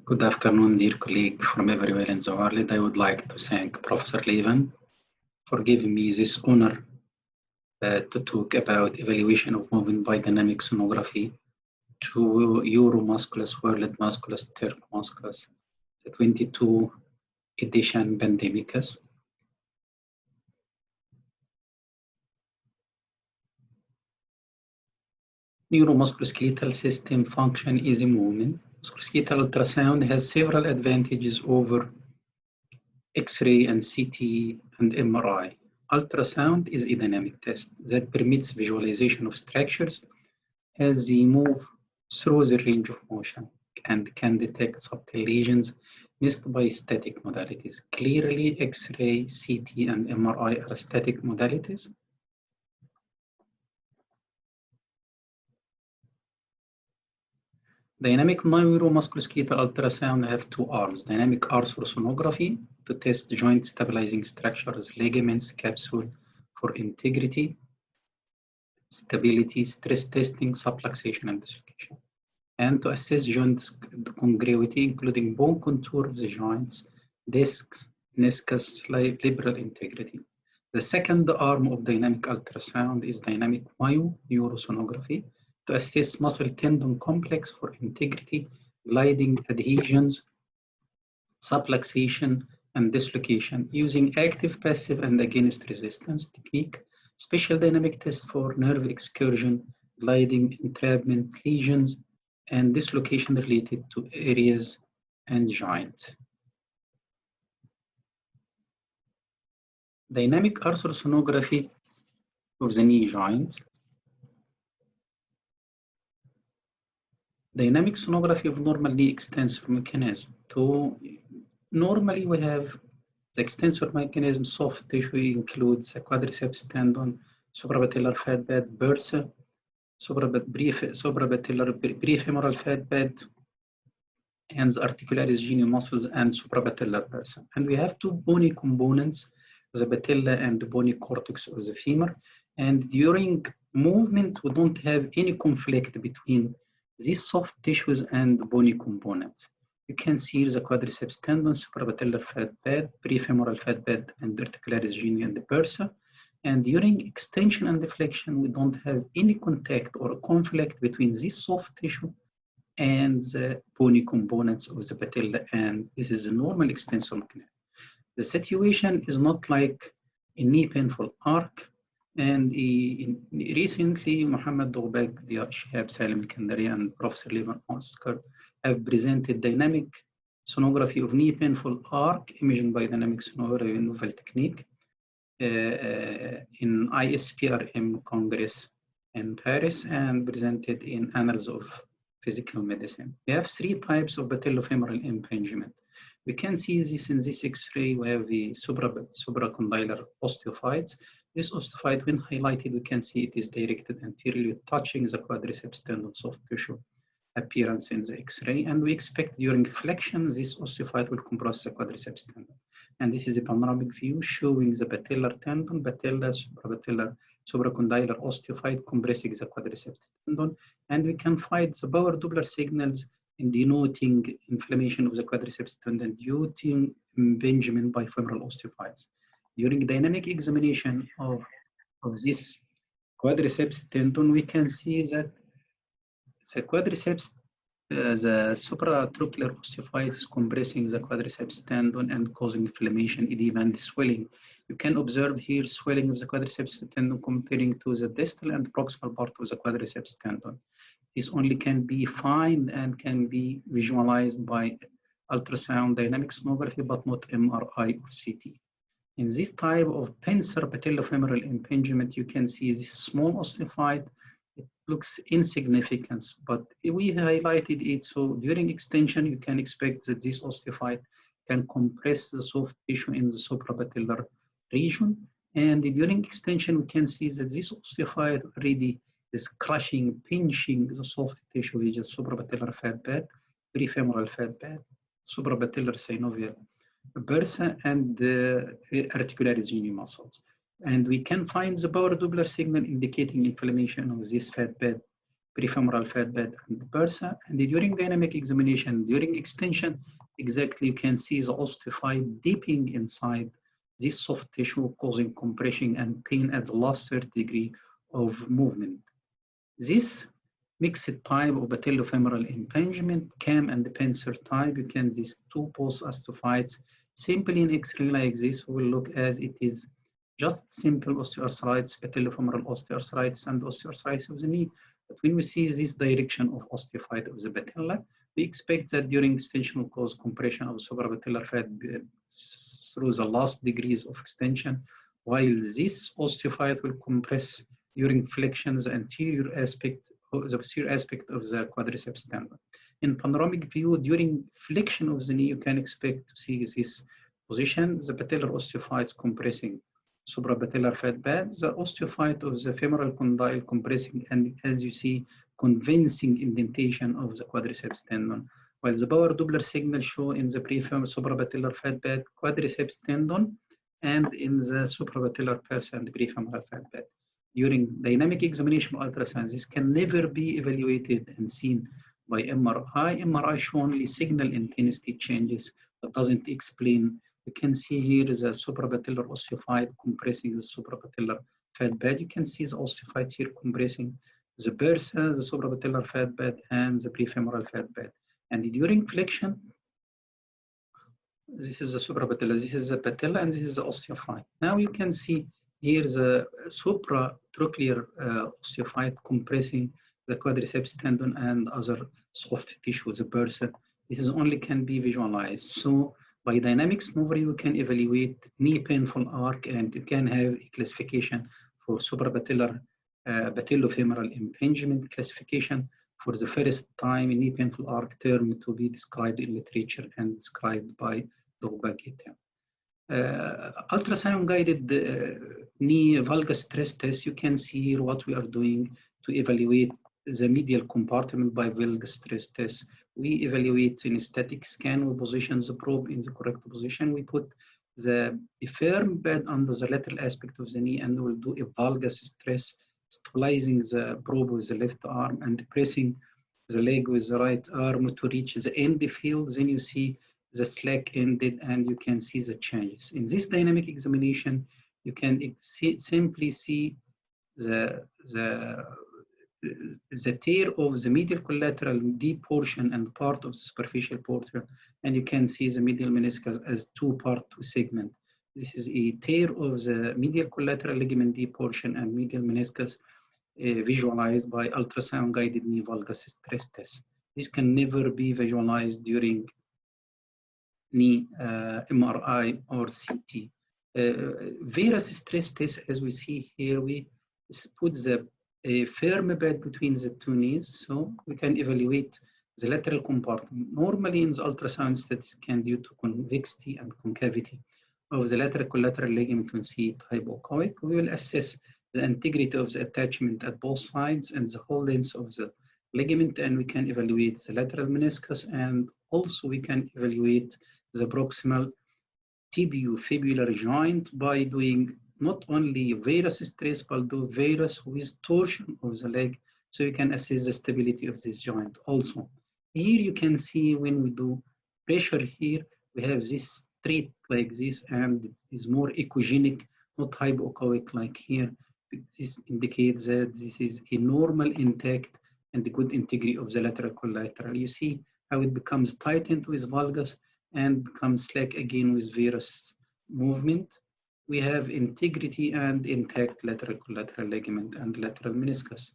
Good afternoon, dear colleague from everywhere in the world. I would like to thank Professor Levin for giving me this honor to talk about evaluation of movement by dynamic sonography to EUROMUSCULUS, World Musculus, Turk Musculus, the 22 edition Pandemicus. Neuro Musculo Skeletal system function is a movement. Musculoskeletal ultrasound has several advantages over X-ray and CT and MRI. Ultrasound is a dynamic test that permits visualization of structures as they move through the range of motion and can detect subtle lesions missed by static modalities. Clearly, X-ray, CT, and MRI are static modalities. Dynamic neuromusculoskeletal ultrasound have two arms. Dynamic arthrosonography to test joint stabilizing structures, ligaments, capsule for integrity, stability, stress testing, subluxation, and dislocation. And to assess joint congruity, including bone contour of the joints, discs, meniscus, liberal integrity. The second arm of dynamic ultrasound is dynamic myoneurosonography to assess muscle tendon complex for integrity, gliding, adhesions, subluxation, and dislocation using active, passive, and against resistance technique, special dynamic test for nerve excursion, gliding, entrapment, lesions, and dislocation related to areas and joint. Dynamic arthrosonography of the knee joint. Dynamic sonography of normal knee extensor mechanism. Normally we have the extensor mechanism, soft tissue includes the quadriceps tendon, suprapatellar fat bed, bursa, suprapatellar prefemoral fat bed, and the articularis genius muscles and suprapatellar bursa. And we have two bony components, the patella and the bony cortex of the femur. And during movement, we don't have any conflict between these soft tissues and bony components. You can see the quadriceps tendon, suprapatellar fat bed, prefemoral fat bed, and articularis genius and the bursa. And during extension and deflection, we don't have any contact or conflict between this soft tissue and the bony components of the patella. And this is a normal extensor mechanism. The situation is not like a knee painful arc. And recently, Mohammed Dughbaj, Shihab Salim Kandari, and Professor Levin Oscar have presented dynamic sonography of knee painful arc imaging by dynamic sonography novel technique in ISPRM Congress in Paris and presented in Annals of Physical Medicine. We have three types of patellofemoral impingement. We can see this in this X-ray. We have the supracondylar osteophytes. This osteophyte, when highlighted, we can see it is directed anteriorly, touching the quadriceps tendon soft tissue appearance in the X-ray. And we expect during flexion, this osteophyte will compress the quadriceps tendon. And this is a panoramic view showing the patellar tendon, patella, suprapatellar, supracondylar osteophyte compressing the quadriceps tendon. And we can find the power Doppler signals in denoting inflammation of the quadriceps tendon due to impingement by femoral osteophytes. During dynamic examination of this quadriceps tendon, we can see that the quadriceps, the supratrochlear osteophyte is compressing the quadriceps tendon and causing inflammation, edema, and swelling. You can observe here swelling of the quadriceps tendon comparing to the distal and proximal part of the quadriceps tendon. This only can be found and can be visualized by ultrasound dynamic sonography, but not MRI or CT. In this type of pincer patellofemoral impingement, you can see this small osteophyte. It looks insignificant, but we highlighted it. So during extension, you can expect that this osteophyte can compress the soft tissue in the suprapatellar region. And during extension, we can see that this osteophyte already is crushing, pinching the soft tissue, which is suprapatellar fat bed, prefemoral fat bed, suprapatellar synovial bursa, and the articularis genius muscles. And we can find the power Doppler signal indicating inflammation of this fat bed prefemoral fat bed, and the bursa. And during dynamic examination, during extension, exactly you can see the osteophyte dipping inside this soft tissue, causing compression and pain at the last third degree of movement. This mixed type of patellofemoral impingement, cam and pincer type, you can these two post osteophytes simply in X-ray like this will look as it is just simple osteoarthritis, patellofemoral osteoarthritis, and osteoarthritis of the knee. But when we see this direction of osteophyte of the patella, we expect that during extension will cause compression of suprapatellar fat through the last degrees of extension, while this osteophyte will compress during flexion the anterior aspect or the posterior aspect of the quadriceps tendon. In panoramic view, during flexion of the knee, you can expect to see this position, the patellar osteophytes compressing suprapatellar fat bed, the osteophyte of the femoral condyle compressing, and as you see, convincing indentation of the quadriceps tendon. While the power Doppler signal show in the prefemoral suprapatellar fat bed, quadriceps tendon, and in the suprapatellar bursa and prefemoral fat bed. During dynamic examination of ultrasound, this can never be evaluated and seen by MRI. MRI show only signal intensity changes, but doesn't explain. You can see here the suprapatellar osteophyte compressing the suprapatellar fat bed. You can see the osteophyte here compressing the bursa, the suprapatellar fat bed, and the prefemoral fat bed. And during flexion, this is the suprapatellar, this is the patella, and this is the osteophyte. Now you can see here the supratrochlear osteophyte compressing the quadriceps tendon and other soft tissue, the bursa. This is only can be visualized. So by dynamic sonography, you can evaluate knee painful arc, and you can have a classification for suprapatellar patellofemoral impingement classification for the first time in knee painful arc term to be described in literature and described by Dughbaj. Ultrasound guided knee valgus stress test, you can see here what we are doing to evaluate the medial compartment by valgus stress test. We evaluate in a static scan, we position the probe in the correct position. We put the firm bed under the lateral aspect of the knee, and we'll do a valgus stress, stabilizing the probe with the left arm and pressing the leg with the right arm to reach the end field. Then you see the slack ended, and you can see the changes. In this dynamic examination, you can simply see the tear of the medial collateral deep portion and part of the superficial portion, and you can see the medial meniscus as two-part segment. This is a tear of the medial collateral ligament deep portion and medial meniscus visualized by ultrasound-guided knee valgus stress test. This can never be visualized during knee MRI or CT. Varus stress test, as we see here, we put the firm bed between the two knees, so we can evaluate the lateral compartment. Normally in the ultrasound studies can due to convexity and concavity of the lateral collateral ligament when C hypoechoic. We will assess the integrity of the attachment at both sides and the whole length of the ligament, and we can evaluate the lateral meniscus, and also we can evaluate the proximal tibiofibular joint by doing not only varus stress, but do varus with torsion of the leg, so you can assess the stability of this joint also. Here you can see when we do pressure here, we have this straight like this, and it is more echogenic, not hypoechoic like here. This indicates that this is a normal intact and the good integrity of the lateral collateral. You see how it becomes tightened with valgus and becomes slack again with varus movement. We have integrity and intact lateral collateral ligament and lateral meniscus.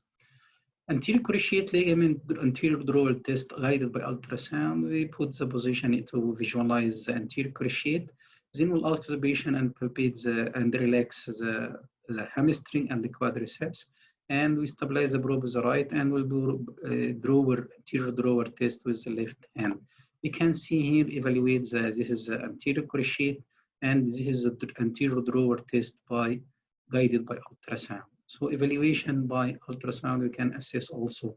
Anterior cruciate ligament, anterior drawal test guided by ultrasound. We put the position to visualize the anterior cruciate. Then we'll alter the patient and palpate and relax the hamstring and the quadriceps. And we stabilize the probe with the right, and we'll do anterior drawer test with the left hand. We can see here, evaluate this is the anterior cruciate, and this is the anterior drawer test guided by ultrasound. So evaluation by ultrasound, we can assess also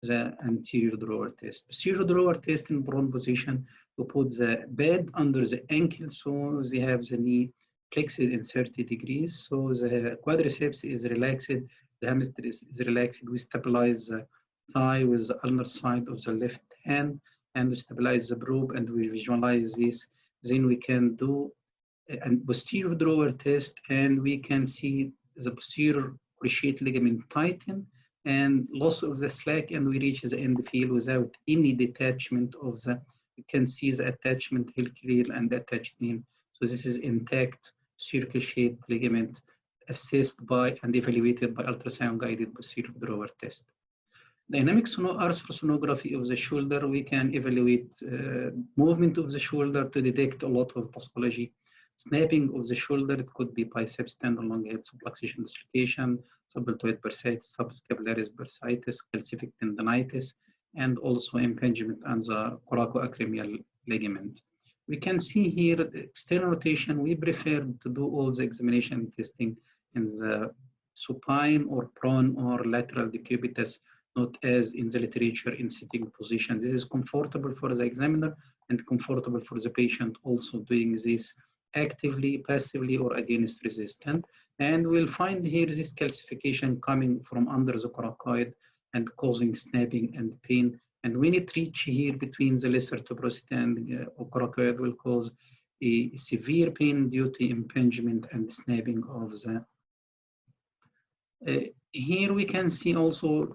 the anterior drawer test. Posterior drawer test in prone position, we put the bed under the ankle, so they have the knee flexed in 30 degrees. So the quadriceps is relaxed, the hamstring is relaxed. We stabilize the thigh with the ulnar side of the left hand, and we stabilize the probe and we visualize this. Then we can do a posterior drawer test, and we can see the posterior cruciate ligament tighten and loss of the slack, and we reach the end field without any detachment of the, you can see the attachment heel clear and attached knee. So this is intact circle shaped ligament assessed by and evaluated by ultrasound guided posterior drawer test. Dynamic arthrosonography of the shoulder, we can evaluate movement of the shoulder to detect a lot of pathology. Snapping of the shoulder, it could be biceps tendon, long head subluxation dislocation, subdeltoid bursitis, subscapularis bursitis, calcific tendonitis, and also impingement on the coracoacromial ligament. We can see here external rotation. We prefer to do all the examination testing in the supine or prone or lateral decubitus, not as in the literature in sitting position. This is comfortable for the examiner and comfortable for the patient also doing this actively, passively, or against resistant. And we'll find here this calcification coming from under the coracoid and causing snapping and pain. And when it reaches here between the lesser tuberosity and coracoid, will cause a severe pain due to impingement and snapping of the. Here we can see also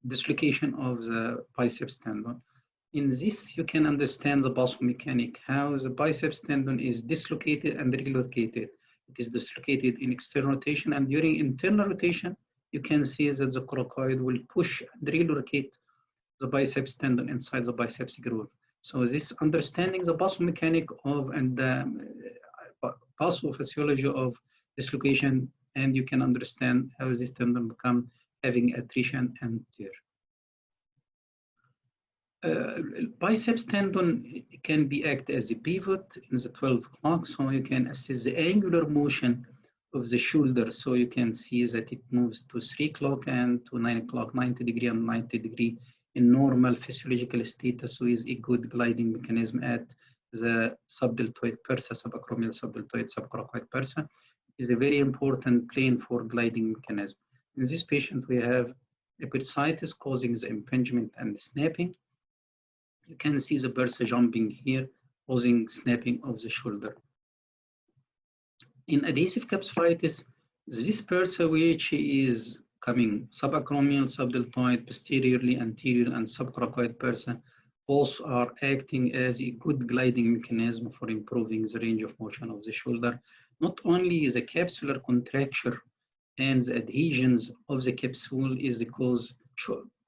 dislocation of the biceps tendon. In this, you can understand the biomechanic, how the biceps tendon is dislocated and relocated. It is dislocated in external rotation, and during internal rotation, you can see that the coracoid will push and relocate the biceps tendon inside the biceps groove. So this understanding the biomechanic of and the pathophysiology of dislocation, and you can understand how this tendon become having attrition and tear. Biceps tendon can be act as a pivot in the 12 o'clock, so you can assess the angular motion of the shoulder. So you can see that it moves to 3 o'clock and to 9 o'clock, 90 degree and 90 degree in normal physiological status with a good gliding mechanism at the subdeltoid bursa, subacromial subdeltoid subcoracoid bursa. It is a very important plane for gliding mechanism. In this patient, we have a bursitis causing the impingement and snapping. You can see the bursa jumping here, causing snapping of the shoulder. In adhesive capsulitis, this bursa, which is coming subacromial, subdeltoid, posteriorly, anterior, and subcoracoid bursa, both are acting as a good gliding mechanism for improving the range of motion of the shoulder. Not only the capsular contracture and the adhesions of the capsule is the cause,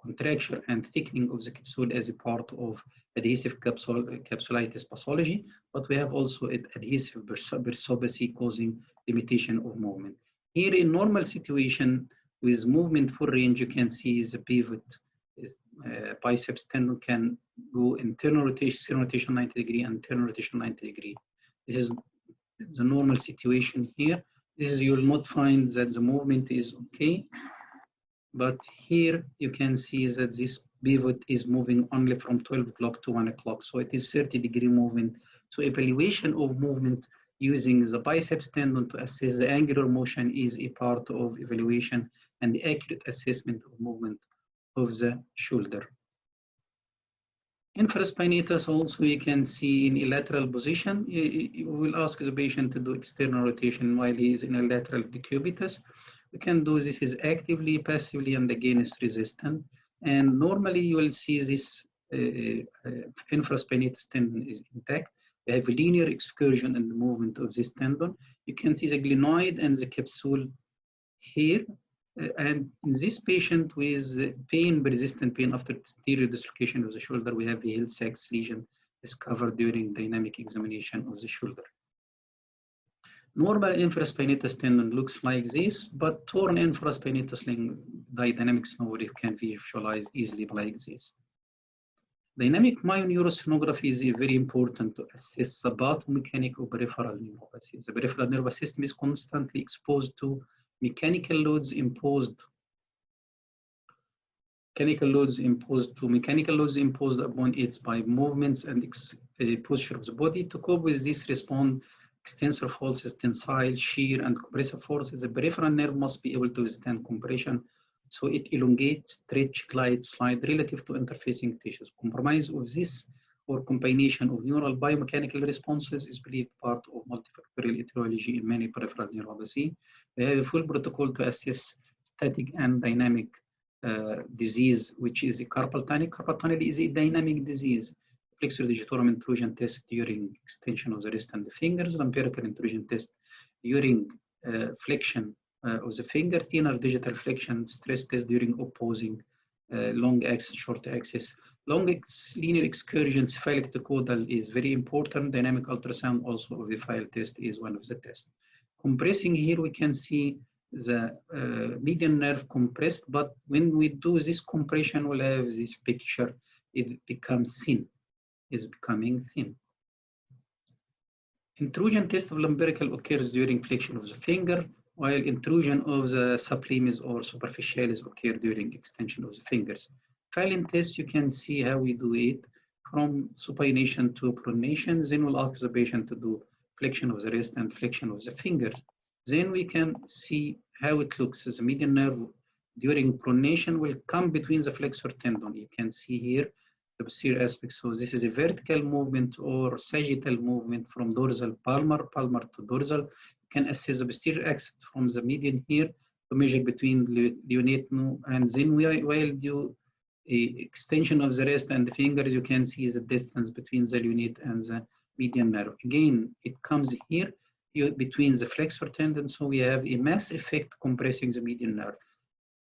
contraction and thickening of the capsule as a part of adhesive capsulitis pathology, but we have also adhesive bursopathy causing limitation of movement. Here in normal situation with movement full range, you can see the pivot is biceps tendon can go internal rotation 90 degree and internal rotation 90 degree. This is the normal situation here. This is, you will not find that the movement is okay, but here you can see that this pivot is moving only from 12 o'clock to 1 o'clock. So it is 30 degree movement. So evaluation of movement using the biceps tendon to assess the angular motion is a part of evaluation and the accurate assessment of movement of the shoulder. Infraspinatus also you can see in a lateral position. You will ask the patient to do external rotation while he is in a lateral decubitus. We can do this is actively, passively, and against resistant. And normally you will see this infraspinatus tendon is intact. We have a linear excursion in the movement of this tendon. You can see the glenoid and the capsule here. And in this patient with pain, persistent pain after posterior dislocation of the shoulder, we have a Hill-Sachs lesion discovered during dynamic examination of the shoulder. Normal infraspinatus tendon looks like this, but torn infraspinatus dynamic sonography can be visualized easily like this. Dynamic myoneurosonography is very important to assess the pathomechanic of peripheral neuropathy. The peripheral nervous system is constantly exposed to mechanical loads imposed upon it by movements and posture of the body. To cope with this, respond extensor forces, tensile, shear, and compressive forces. The peripheral nerve must be able to withstand compression, So it elongates, stretch, glide, slide relative to interfacing tissues. Compromise of this or combination of neural biomechanical responses is believed part of multifactorial etiology in many peripheral neuropathy. We have a full protocol to assess static and dynamic disease, which is a carpal tunnel. Carpal tunnel is a dynamic disease. Flexor digitorum intrusion test during extension of the wrist and the fingers, empirical intrusion test during flexion of the finger, thenar digital flexion stress test during opposing long axis, short axis. Long linear excursion cephalic to caudal is very important. Dynamic ultrasound also of the file test is one of the tests. Compressing here, we can see the median nerve compressed, but when we do this compression, we'll have this picture. It becomes thin, is becoming thin. Intrusion test of lumbrical occurs during flexion of the finger, while intrusion of the sublimis or superficialis occur during extension of the fingers. Fallin test, you can see how we do it from supination to pronation. Then we'll ask the patient to do flexion of the wrist and flexion of the fingers. Then we can see how it looks. The median nerve during pronation will come between the flexor tendon. You can see here the posterior aspect. So this is a vertical movement or sagittal movement from dorsal palmar to dorsal. You can assess the posterior axis from the median here to measure between lunate and then while you extension of the wrist and the fingers, you can see the distance between the lunate and the median nerve. Again, it comes here between the flexor tendon, so we have a mass effect compressing the median nerve.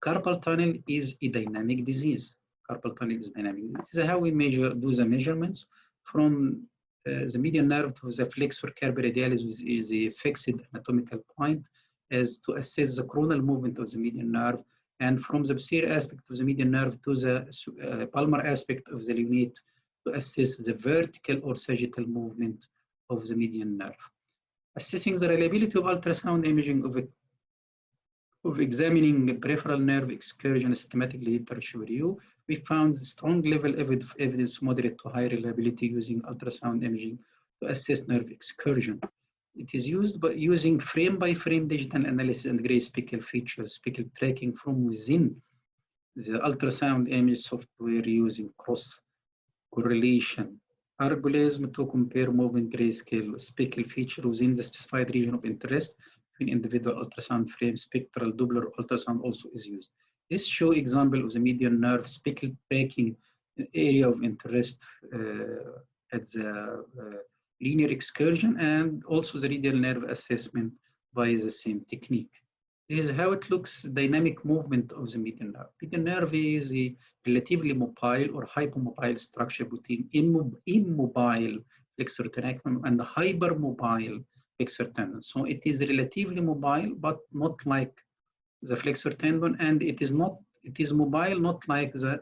Carpal tunnel is a dynamic disease. Carpal tunnel is dynamic. This is how we do the measurements from the median nerve to the flexor carpi-radialis is a fixed anatomical point as to assess the coronal movement of the median nerve, and from the posterior aspect of the median nerve to the palmar aspect of the lunate to assess the vertical or sagittal movement of the median nerve. Assessing the reliability of ultrasound imaging of examining peripheral nerve excursion systematically literature review, we found strong level of evidence moderate to high reliability using ultrasound imaging to assess nerve excursion. It is used by using frame-by-frame digital analysis and gray speckle features, speckle tracking from within the ultrasound image software using cross-correlation algorithm to compare movement grayscale speckle feature within the specified region of interest between individual ultrasound frames. Spectral Doppler ultrasound also is used. This show example of the median nerve speckle tracking area of interest at the linear excursion and also the radial nerve assessment by the same technique. This is how it looks, dynamic movement of the median nerve. Median nerve is a relatively mobile or hypomobile structure between immobile flexor tenaculum and hypermobile flexor tendon. So it is relatively mobile, but not like the flexor tendon, and it is mobile, not like the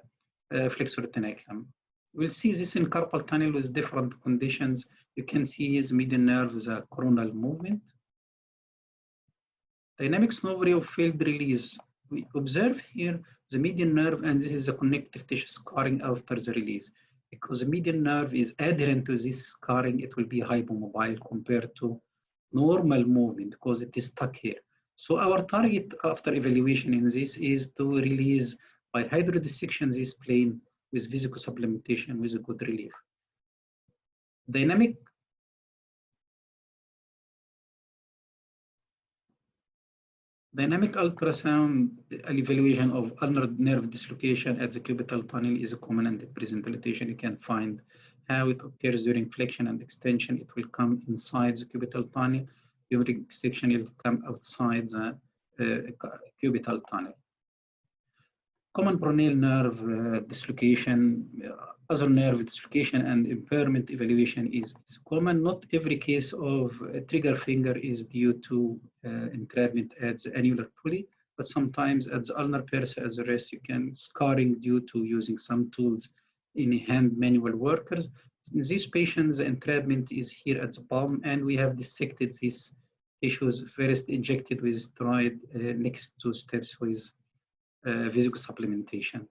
flexor tenaculum. We'll see this in carpal tunnel with different conditions. You can see his median nerve, the coronal movement. Dynamic sonography of failed release. We observe here the median nerve, and this is the connective tissue scarring after the release. Because the median nerve is adherent to this scarring, it will be hypomobile compared to normal movement because it is stuck here. So our target after evaluation in this is to release by hydrodissection this plane with vesicosupplementation with a good relief. Dynamic ultrasound evaluation of ulnar nerve dislocation at the cubital tunnel is a common and present limitation. You can find how it occurs during flexion and extension. It will come inside the cubital tunnel. During extension, it will come outside the cubital tunnel. Common peroneal nerve dislocation, other nerve dislocation and impairment evaluation is common. Not every case of a trigger finger is due to entrapment at the annular pulley, but sometimes at the ulnar persa as the rest, you can scarring due to using some tools in hand manual workers. In these patients, the entrapment is here at the palm, and we have dissected these tissues, first injected with steroid, next 2 steps with vesicosupplementation.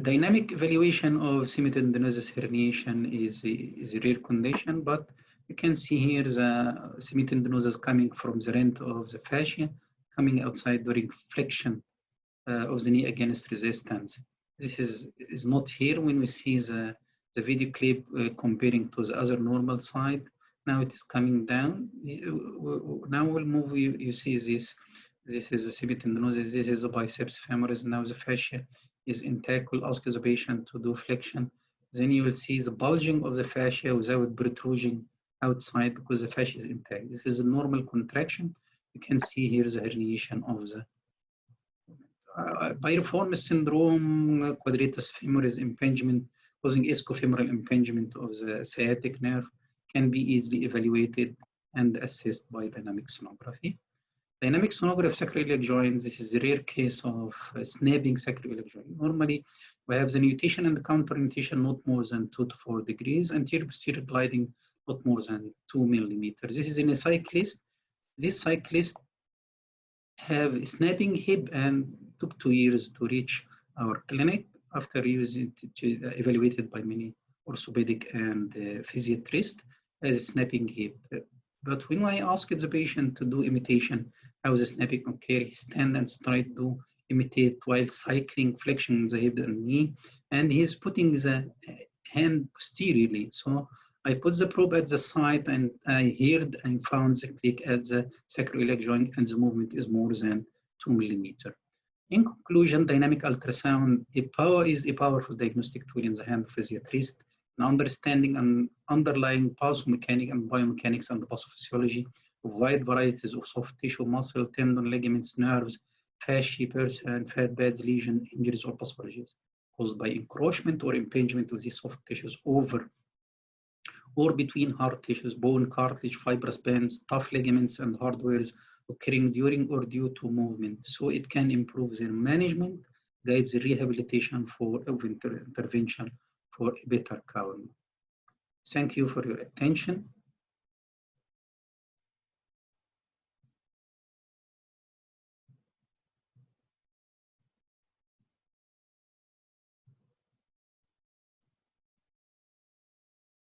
Dynamic evaluation of semitendinosus herniation is a rare condition, but you can see here the semitendinosus coming from the rent of the fascia coming outside during flexion of the knee against resistance. This is not here when we see the video clip comparing to the other normal side. Now it is coming down. Now we'll move, you see this. This is the semitendinosus, this is the biceps femoris. Now the fascia is intact. We'll ask the patient to do flexion. Then you will see the bulging of the fascia without protrusion outside because the fascia is intact. This is a normal contraction. You can see here the herniation of the piriformis syndrome, quadratus femoris impingement causing ischiofemoral impingement of the sciatic nerve can be easily evaluated and assessed by dynamic sonography. Dynamic sonography sacroiliac joint, this is a rare case of snapping sacroiliac joint. Normally, we have the nutation and the counter nutation not more than 2 to 4 degrees, anterior posterior gliding not more than 2 millimeters. This is in a cyclist. This cyclist have a snapping hip and took 2 years to reach our clinic after using it, evaluated by many orthopedic and physiatrists as a snapping hip. But when I asked the patient to do imitation, how the snapping occur, he stand and try to imitate while cycling, flexion the hip and knee, and he's putting the hand posteriorly. So I put the probe at the side and I heard and found the click at the sacroiliac joint and the movement is more than 2 millimeters. In conclusion, dynamic ultrasound is a powerful diagnostic tool in the hand of physiatrist in understanding and underlying pathomechanics and biomechanics and the pathophysiology of wide varieties of soft tissue, muscle, tendon, ligaments, nerves, fascia, bursa, and fat pads, lesion, injuries, or pathologies caused by encroachment or impingement of these soft tissues over or between hard tissues, bone, cartilage, fibrous bands, tough ligaments, and hardwares occurring during or due to movement. So it can improve their management, guides rehabilitation for intervention for a better cure. Thank you for your attention.